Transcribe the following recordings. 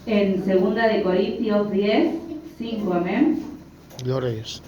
En 2 Corintios 10:5, amén. Gloria a Dios.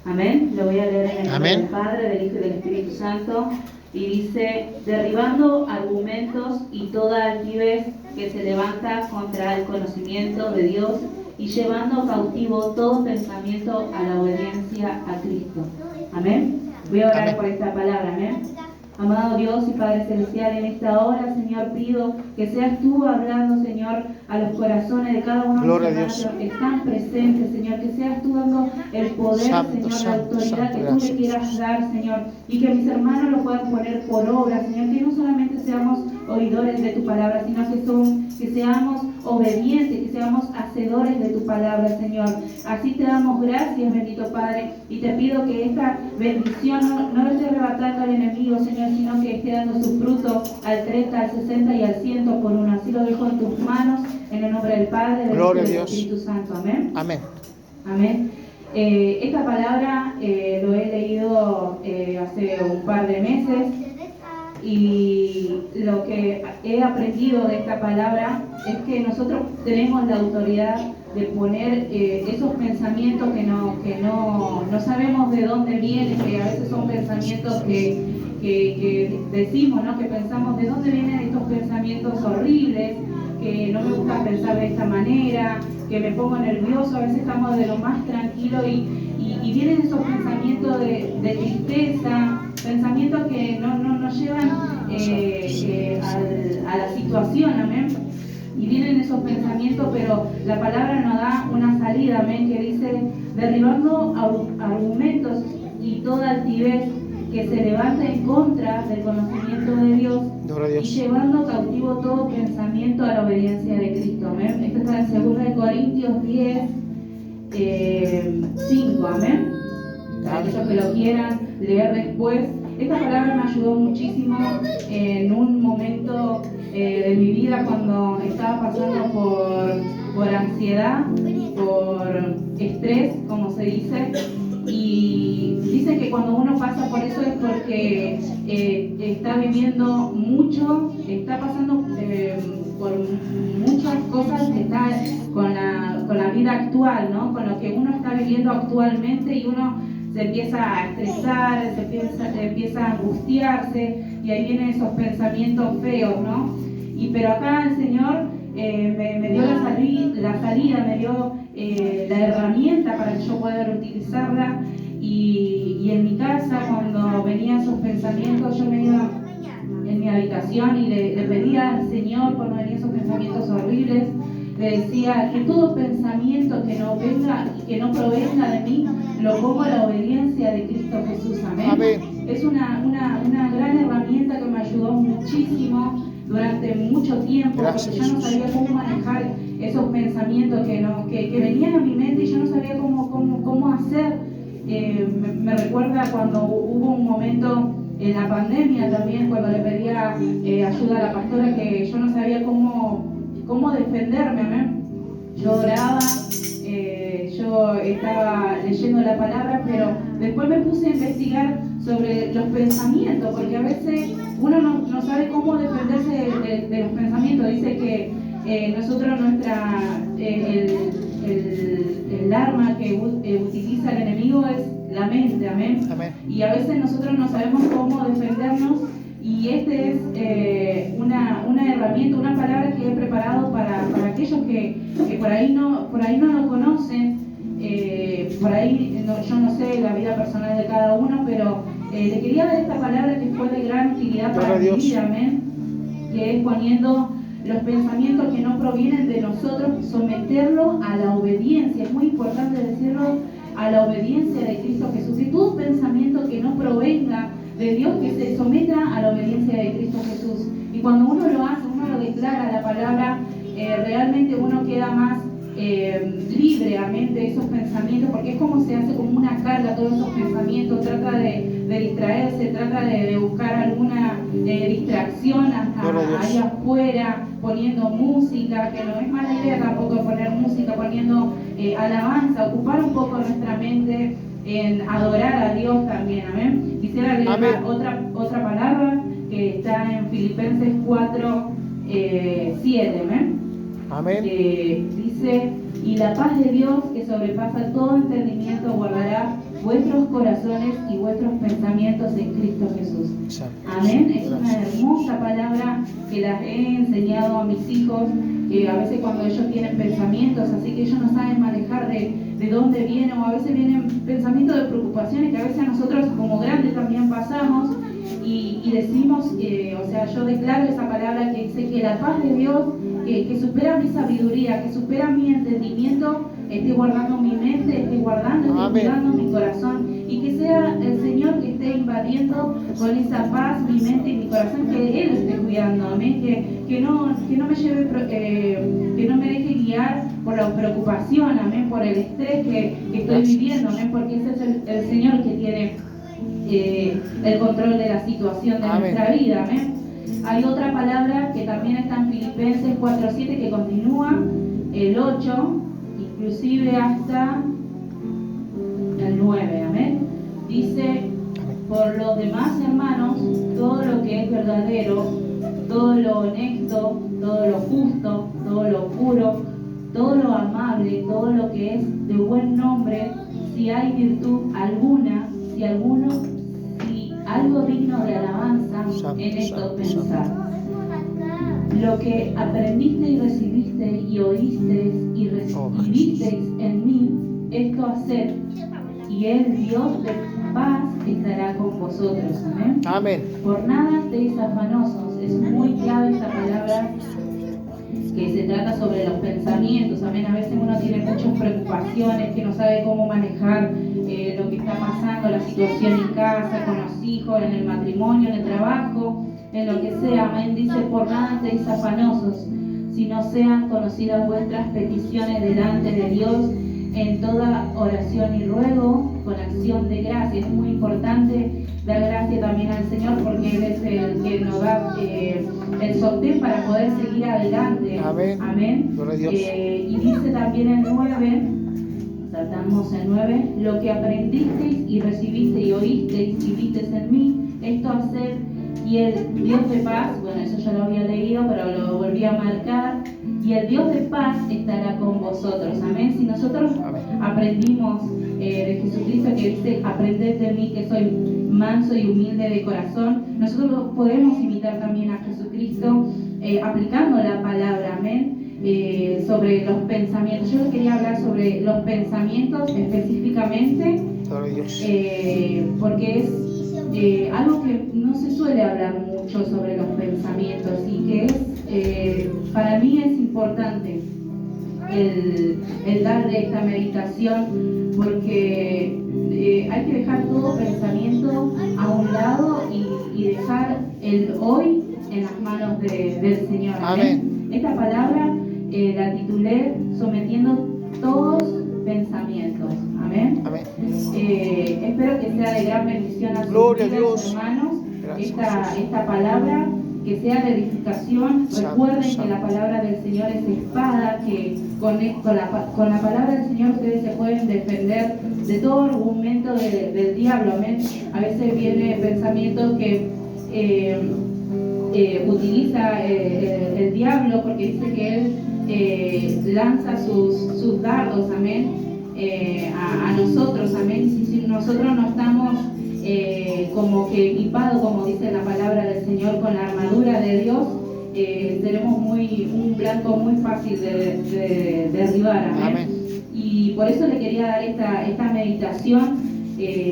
Amén. Lo voy a leer en el nombre Amén. del Padre, del Hijo y del Espíritu Santo. Y dice: derribando argumentos y toda altivez que se levanta contra el conocimiento de Dios, y llevando cautivo todo pensamiento a la obediencia a Cristo. Amén. Voy a orar Amén. por esta palabra. Amén. Amado Dios y Padre Celestial, en esta hora, Señor, pido que seas tú hablando, Señor, a los corazones de cada uno de Gloria mis a hermanos Dios. que están presentes, Señor, que seas tú dando el poder, Santo, Señor, la santo, autoridad santo, que tú gracias, le quieras Jesús. dar, Señor, y que mis hermanos lo puedan poner por obra, Señor, que no solamente seamos oidores de tu palabra, sino que seamos obedientes, que seamos hacedores de tu palabra, Señor. Así te damos gracias, bendito Padre, y te pido que esta bendición no lo esté arrebatando al enemigo, Señor, sino que esté dando su fruto al 30, al 60 y al 100 por uno. Así lo dejo en tus manos, en el nombre del Padre, del Hijo y Gloria a del Dios. Espíritu Santo. Amén. Amén. Amén. Esta palabra lo he leído hace un par de meses, y lo que he aprendido de esta palabra es que nosotros tenemos la autoridad de poner esos pensamientos que no sabemos de dónde vienen, que a veces son pensamientos que decimos, ¿no? Que pensamos de dónde vienen estos pensamientos horribles, que no me gusta pensar de esta manera, que me pongo nervioso. A veces estamos de lo más tranquilo y vienen esos pensamientos de tristeza, pensamientos que no nos llevan a la situación, amén. Y vienen esos pensamientos, pero la palabra nos da una salida, amén, que dice: derribando argumentos y toda altivez que se levanta en contra del conocimiento de Dios, Gloria a y Dios. llevando cautivo todo pensamiento a la obediencia de Cristo, amén. Esto está en 2 Corintios 10:5, amén. Para aquellos que lo quieran leer después. Esta palabra me ayudó muchísimo en un momento de mi vida cuando estaba pasando por ansiedad, por estrés, como se dice. Y dicen que cuando uno pasa por eso es porque está viviendo mucho, está pasando por muchas cosas, está con la vida actual, ¿no? Con lo que uno está viviendo actualmente, y uno se empieza a estresar, se empieza a angustiarse, y ahí vienen esos pensamientos feos, ¿no? Pero acá el Señor me dio la salida, me dio la herramienta para que yo pueda utilizarla, y en mi casa, cuando venían esos pensamientos, yo me iba en mi habitación y le pedía al Señor, cuando venían esos pensamientos horribles, le decía que todo pensamiento que no venga y que no provenga de mí, lo pongo a la obediencia de Cristo Jesús. Amén. Amén. Es una gran herramienta que me ayudó muchísimo durante mucho tiempo. Gracias, Porque yo no Jesús. sabía cómo manejar esos pensamientos que venían a mi mente, y yo no sabía cómo hacer. Me recuerda cuando hubo un momento en la pandemia también, cuando le pedía ayuda a la pastora, que yo no sabía cómo defenderme, amén. Yo oraba, yo estaba leyendo la palabra, pero después me puse a investigar sobre los pensamientos, porque a veces uno no sabe cómo defenderse de los pensamientos. Dice que nosotros el arma que utiliza el enemigo es la mente, amén. Amén. Y a veces nosotros no sabemos cómo defendernos, y este es una herramienta, una palabra que he preparado para aquellos que por ahí no lo conocen. Por ahí yo no sé la vida personal de cada uno, pero le quería dar esta palabra que fue de gran utilidad para mi vida, amén, que es poniendo los pensamientos que no provienen de nosotros, someterlo a la obediencia. Es muy importante decirlo, a la obediencia de Cristo Jesús. Y todo pensamiento que no provenga de Dios, que se someta a la obediencia de Cristo Jesús. Y cuando uno lo hace, uno lo declara, la palabra, realmente uno queda más libre, amén, de esos pensamientos, porque es como se hace como una carga todos esos pensamientos. Trata de distraerse, trata de buscar alguna distracción ahí afuera, poniendo música, que no es mala idea tampoco poner música, poniendo alabanza, ocupar un poco nuestra mente en adorar a Dios también, amén. Quisiera agregar otra palabra que está en Filipenses 4, 7. Amén. Amén. Dice, y la paz de Dios, que sobrepasa todo entendimiento, guardará vuestros corazones y vuestros pensamientos en Cristo Jesús. Amén. Es una hermosa palabra que las he enseñado a mis hijos, que a veces cuando ellos tienen pensamientos, así que ellos no saben manejar de dónde vienen, o a veces vienen pensamientos de preocupaciones que a veces a nosotros como grandes también pasamos, y decimos, o sea, yo declaro esa palabra que dice que la paz de Dios, que supera mi sabiduría, que supera mi entendimiento, esté guardando mi mente, esté guardando, esté cuidando mi corazón, y que sea el Señor que esté invadiendo con esa paz mi mente y mi corazón, que Él esté cuidando, amén, que no me lleve, que no me deje guiar por la preocupación, amén, por el estrés que estoy viviendo, amén, porque ese es el Señor que tiene el control de la situación de nuestra vida, amén. Hay otra palabra que también está en Filipenses 4:7 que continúa el 8, inclusive hasta el 9, amén. Dice, por lo demás, hermanos, todo lo que es verdadero, todo lo honesto, todo lo justo, todo lo puro, todo lo amable, todo lo que es de buen nombre, si hay virtud alguna, si algo digno de alabanza, en esto pensar. Lo que aprendiste y recibiste y oísteis y recibisteis en mí, esto haced, y el Dios de paz estará con vosotros. Amén. Amén. Por nada estéis afanosos. Es muy clave esta palabra, que se trata sobre los pensamientos. Amén. A veces uno tiene muchas preocupaciones, que no sabe cómo manejar lo que está pasando, la situación en casa, con los hijos, en el matrimonio, en el trabajo, en lo que sea. Amén. Dice, por nada estéis afanosos, sino sean conocidas vuestras peticiones delante de Dios en toda oración y ruego, con acción de gracia. Es muy importante dar gracia también al Señor, porque Él es el que nos da el sostén para poder seguir adelante. Amén. Amén. Y dice también el 9, saltamos el 9, lo que aprendisteis y recibisteis y oísteis y visteis en mí, esto haced, y el Dios de paz, bueno, eso ya lo había leído, pero lo volví a marcar, y el Dios de paz estará con vosotros. Amén. Si nosotros aprendimos de Jesucristo, que dice, aprended de mí que soy manso y humilde de corazón, nosotros podemos imitar también a Jesucristo aplicando la palabra, amén. Sobre los pensamientos. Yo les quería hablar sobre los pensamientos específicamente, porque es algo que no se suele hablar mucho sobre los pensamientos, y que es, para mí es importante el darle esta meditación, porque hay que dejar todo pensamiento a un lado y dejar el hoy en las manos del Señor. Amén. Esta palabra la titulé sometiendo todos pensamientos. Amén. Amén. Espero que sea de gran bendición a sus vidas, hermanos. Esta palabra, que sea de edificación. Recuerden que la palabra del Señor es espada, que con la palabra del Señor ustedes se pueden defender de todo argumento del diablo. Amén. A veces viene pensamientos que utiliza el diablo, porque dice que él lanza sus dardos, amén, a nosotros, amén. Si nosotros no estamos como que equipados, como dice la palabra del Señor, con la armadura de Dios, tenemos un blanco muy fácil de derribar, amén. Amén. Y por eso le quería dar esta meditación,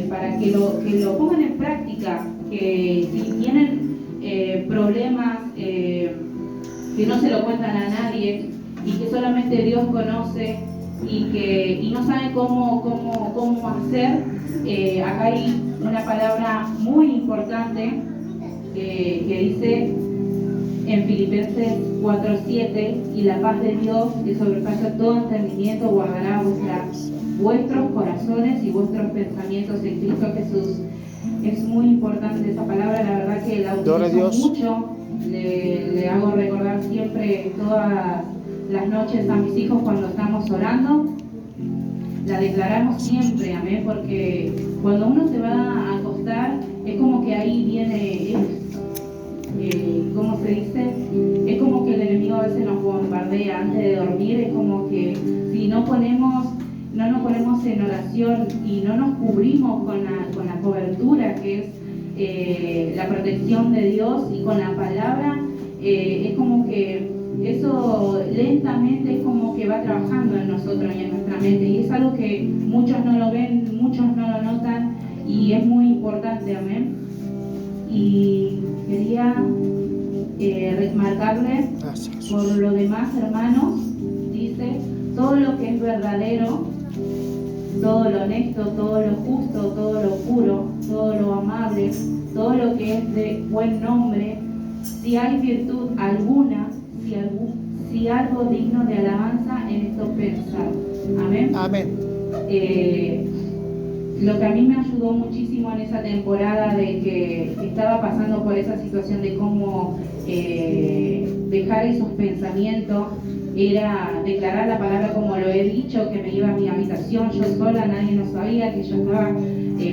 para que lo pongan en práctica, que si tienen problemas que no se lo cuentan a nadie y que solamente Dios conoce, y no saben cómo hacer, acá hay una palabra muy importante que dice en Filipenses 4:7, y la paz de Dios, que sobrepasa todo entendimiento, guardará vuestros corazones y vuestros pensamientos en Cristo Jesús. Es muy importante esa palabra, la verdad que la utilizo mucho, le hago recordar siempre todas las noches a mis hijos cuando estamos orando, la declaramos siempre, amén, porque cuando uno se va a acostar, es como que ahí viene dice, es como que el enemigo a veces nos bombardea antes de dormir, es como que si no nos ponemos en oración y no nos cubrimos con la cobertura que es la protección de Dios y con la palabra, es como que eso lentamente es como que va trabajando en nosotros y en nuestra mente, y es algo que muchos no lo ven, muchos no lo notan, y es muy importante, amén. Y quería remarcarles, por lo demás, hermanos, dice, todo lo que es verdadero, todo lo honesto, todo lo justo, todo lo puro, todo lo amable, todo lo que es de buen nombre, si hay virtud alguna, si algo digno de alabanza, en esto pensar. Amén. Amén. Lo que a mí me ayudó muchísimo en esa temporada de que estaba pasando por esa situación de cómo dejar esos pensamientos, era declarar la palabra como lo he dicho, que me iba a mi habitación yo sola, nadie no sabía que yo estaba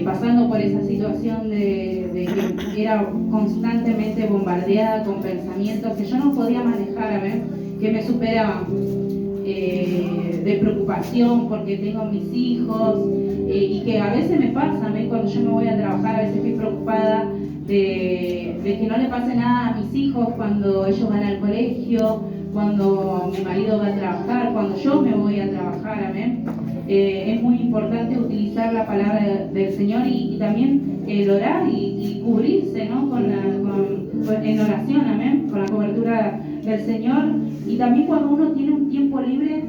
pasando por esa situación de que era constantemente bombardeada con pensamientos que yo no podía manejar, a ver, que me superaban, de preocupación porque tengo mis hijos, y que a veces me pasa, cuando yo me voy a trabajar, a veces estoy preocupada de que no le pase nada a mis hijos cuando ellos van al colegio, cuando mi marido va a trabajar, cuando yo me voy a trabajar, amén. Es muy importante utilizar la palabra del Señor y también el orar y cubrirse, ¿no? En oración, amén, con la cobertura del Señor. Y también cuando uno tiene un tiempo libre,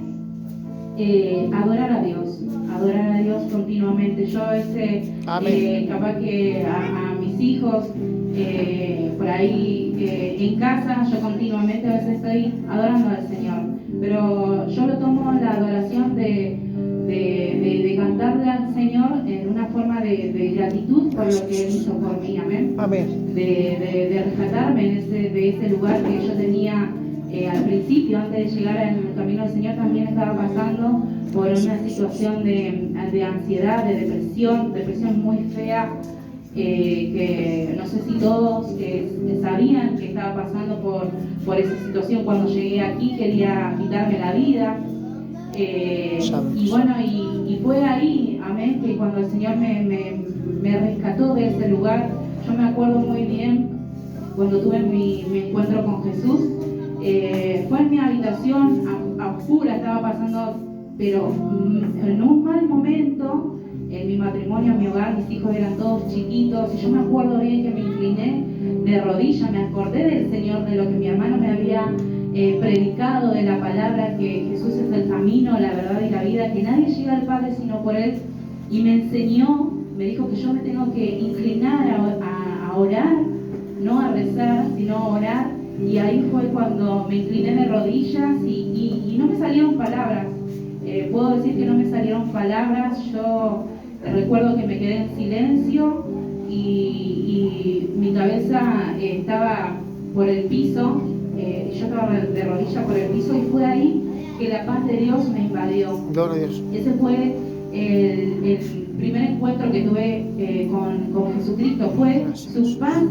adorar a Dios continuamente. Yo capaz que a mis hijos, por ahí en casa, yo continuamente a veces estoy adorando al Señor, pero yo lo tomo la adoración de cantarle al Señor en una forma de gratitud por lo que Él hizo por mí, amén. Amén. De rescatarme de ese lugar que yo tenía al principio, antes de llegar al camino del Señor. También estaba pasando por una situación de ansiedad, de depresión muy fea, que no sé si todos sabían que estaba pasando por esa situación. Cuando llegué aquí quería quitarme la vida, y bueno, y fue ahí, amén, que cuando el Señor me rescató de ese lugar. Yo me acuerdo muy bien cuando tuve mi encuentro con Jesús. Fue en mi habitación, a oscura, estaba pasando, pero en un mal momento, en mi matrimonio, en mi hogar, mis hijos eran todos chiquitos, y yo me acuerdo bien que me incliné de rodillas, me acordé del Señor, de lo que mi hermano me había predicado, de la palabra, que Jesús es el camino, la verdad y la vida, que nadie llega al Padre sino por Él, y me enseñó, me dijo que yo me tengo que inclinar a orar, no a rezar, sino a orar. Y ahí fue cuando me incliné de rodillas y no me salieron palabras. Puedo decir que no me salieron palabras. Yo recuerdo que me quedé en silencio y mi cabeza estaba por el piso. Yo estaba de rodillas por el piso, y fue ahí que la paz de Dios me invadió. Gloria a Dios. Ese fue el primer encuentro que tuve con Jesucristo. Fue su paz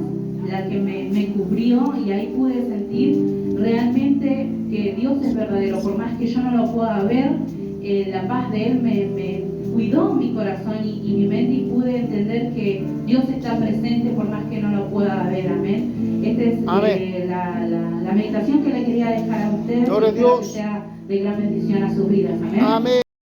la que me cubrió, y ahí pude sentir realmente que Dios es verdadero. Por más que yo no lo pueda ver, la paz de Él me cuidó mi corazón y mi mente, y pude entender que Dios está presente por más que no lo pueda ver, amén. Esta es la meditación que le quería dejar a ustedes. Gloria a Dios. Que sea de gran bendición a sus vidas, amén. Amén.